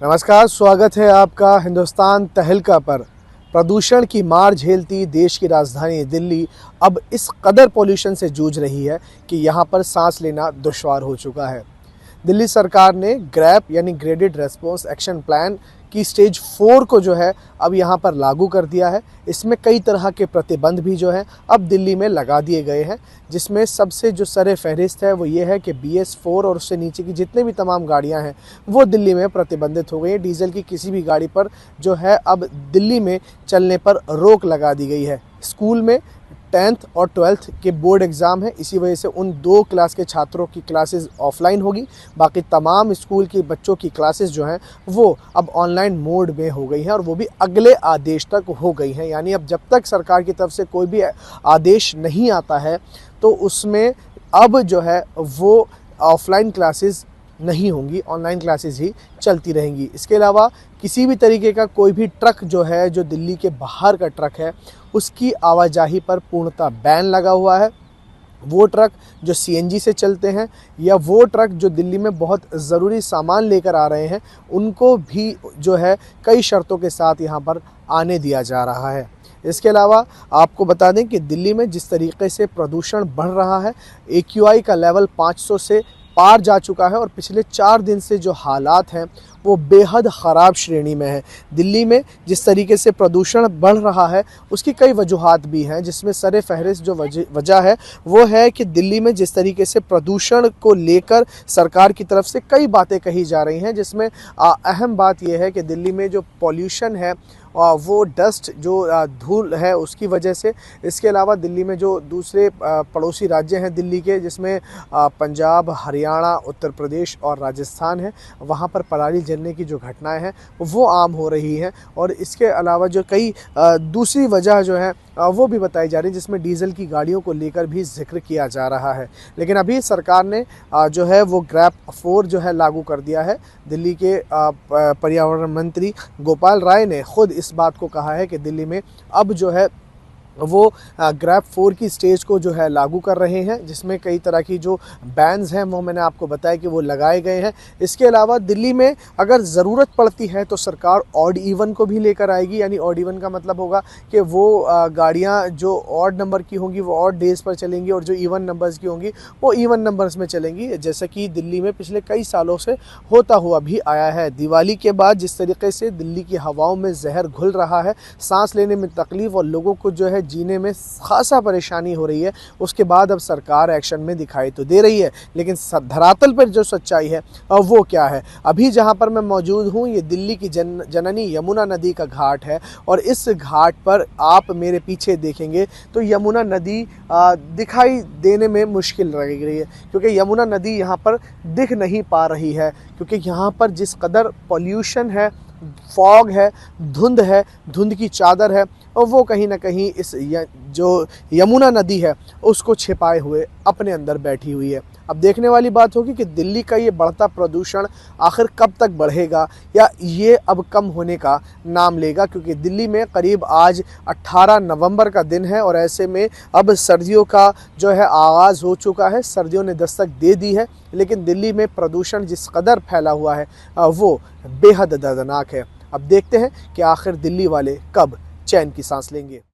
नमस्कार, स्वागत है आपका हिंदुस्तान तहलका पर। प्रदूषण की मार झेलती देश की राजधानी दिल्ली अब इस कदर पॉल्यूशन से जूझ रही है कि यहाँ पर सांस लेना दुश्वार हो चुका है। दिल्ली सरकार ने ग्रैप यानी ग्रेडेड रेस्पॉन्स एक्शन प्लान की स्टेज 4 को जो है अब यहाँ पर लागू कर दिया है। इसमें कई तरह के प्रतिबंध भी जो हैं अब दिल्ली में लगा दिए गए हैं, जिसमें सबसे जो सरे फहरिस्त है वो ये है कि BS4 और उससे नीचे की जितने भी तमाम गाड़ियाँ हैं वो दिल्ली में प्रतिबंधित हो गई हैं। डीजल की किसी भी गाड़ी पर जो है अब दिल्ली में चलने पर रोक लगा दी गई है। स्कूल में 10th और 12th के बोर्ड एग्ज़ाम है, इसी वजह से उन 2 क्लास के छात्रों की क्लासेस ऑफलाइन होगी। बाकी तमाम स्कूल के बच्चों की क्लासेस जो हैं वो अब ऑनलाइन मोड में हो गई हैं और वो भी अगले आदेश तक हो गई हैं। यानी अब जब तक सरकार की तरफ से कोई भी आदेश नहीं आता है तो उसमें अब जो है वो ऑफलाइन क्लासेस नहीं होंगी, ऑनलाइन क्लासेस ही चलती रहेंगी। इसके अलावा किसी भी तरीके का कोई भी ट्रक जो है, जो दिल्ली के बाहर का ट्रक है, उसकी आवाजाही पर पूर्णतः बैन लगा हुआ है। वो ट्रक जो CNG से चलते हैं या वो ट्रक जो दिल्ली में बहुत ज़रूरी सामान लेकर आ रहे हैं, उनको भी जो है कई शर्तों के साथ यहाँ पर आने दिया जा रहा है। इसके अलावा आपको बता दें कि दिल्ली में जिस तरीके से प्रदूषण बढ़ रहा है, AQI का लेवल 500 से पार जा चुका है और पिछले 4 दिन से जो हालात हैं वो बेहद ख़राब श्रेणी में है। दिल्ली में जिस तरीके से प्रदूषण बढ़ रहा है उसकी कई वजूहात भी हैं, जिसमें सरे फहरिस्त जो वजह है वो है कि दिल्ली में जिस तरीके से प्रदूषण को लेकर सरकार की तरफ से कई बातें कही जा रही हैं, जिसमें अहम बात यह है कि दिल्ली में जो पॉल्यूशन है वो डस्ट जो धूल है उसकी वजह से। इसके अलावा दिल्ली में जो दूसरे पड़ोसी राज्य हैं दिल्ली के, जिसमें पंजाब, हरियाणा, उत्तर प्रदेश और राजस्थान है, वहाँ पर पराली जलने की जो घटनाएं हैं वो आम हो रही हैं। और इसके अलावा जो कई दूसरी वजह जो है वो भी बताई जा रही है, जिसमें डीजल की गाड़ियों को लेकर भी जिक्र किया जा रहा है। लेकिन अभी सरकार ने जो है वो ग्रैप 4 जो है लागू कर दिया है। दिल्ली के पर्यावरण मंत्री गोपाल राय ने खुद इस बात को कहा है कि दिल्ली में अब जो है वो ग्रैप 4 की स्टेज को जो है लागू कर रहे हैं, जिसमें कई तरह की जो बैन्स हैं वो मैंने आपको बताया कि वो लगाए गए हैं। इसके अलावा दिल्ली में अगर ज़रूरत पड़ती है तो सरकार ऑड इवन को भी लेकर आएगी। यानी ऑड इवन का मतलब होगा कि वो गाड़ियां जो ऑड नंबर की होंगी वो ऑड डेज़ पर चलेंगी और जो इवन नंबर्स की होंगी वो इवन नंबर्स में चलेंगी, जैसा कि दिल्ली में पिछले कई सालों से होता हुआ भी आया है। दिवाली के बाद जिस तरीके से दिल्ली की हवाओं में जहर घुल रहा है, सांस लेने में तकलीफ़ और लोगों को जो है जीने में खासा परेशानी हो रही है, उसके बाद अब सरकार एक्शन में दिखाई तो दे रही है, लेकिन धरातल पर जो सच्चाई है वो क्या है। अभी जहां पर मैं मौजूद हूं ये दिल्ली की जननी यमुना नदी का घाट है और इस घाट पर आप मेरे पीछे देखेंगे तो यमुना नदी दिखाई देने में मुश्किल लग रही है, क्योंकि यमुना नदी यहाँ पर दिख नहीं पा रही है, क्योंकि यहाँ पर जिस कदर पॉल्यूशन है, फॉग है, धुंध की चादर है और वो कहीं ना कहीं इस जो यमुना नदी है उसको छिपाए हुए अपने अंदर बैठी हुई है। अब देखने वाली बात होगी कि दिल्ली का ये बढ़ता प्रदूषण आखिर कब तक बढ़ेगा या ये अब कम होने का नाम लेगा, क्योंकि दिल्ली में करीब आज 18 नवंबर का दिन है और ऐसे में अब सर्दियों का जो है आगाज़ हो चुका है, सर्दियों ने दस्तक दे दी है। लेकिन दिल्ली में प्रदूषण जिस कदर फैला हुआ है वो बेहद दर्दनाक है। अब देखते हैं कि आखिर दिल्ली वाले कब चैन की सांस लेंगे।